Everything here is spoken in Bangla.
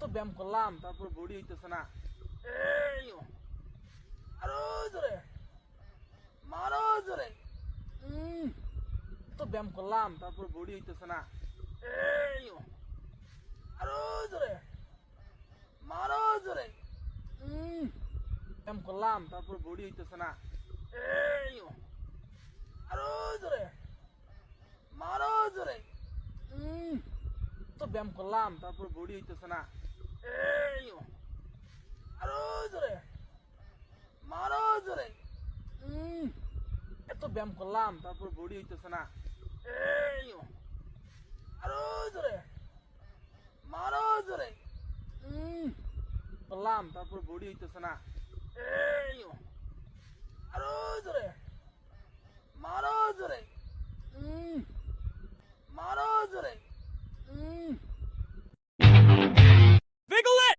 এত ব্যায়াম করলাম তারপর বডি হইতেছে না। এই আরো জোরে মারো জোরে। এত ব্যায়াম করলাম তারপর বডি হইতেছে না। এই আরো জোরে মারো জোরে। ব্যায়াম করলাম তারপর বডি হইতেছে না। এই আরো জোরে মারো জোরে। তো ব্যায়াম করলাম তারপর বডি হইতেছে না। এই আরো জোরে মারো জোরে। এত ব্যায়াম করলাম তারপর বডি হইতেছে না। এই আরো জোরে মারো জোরে। করলাম তারপর বডি হইতেছে না। এই আরো জোরে মারো জোরে মারো জোরে।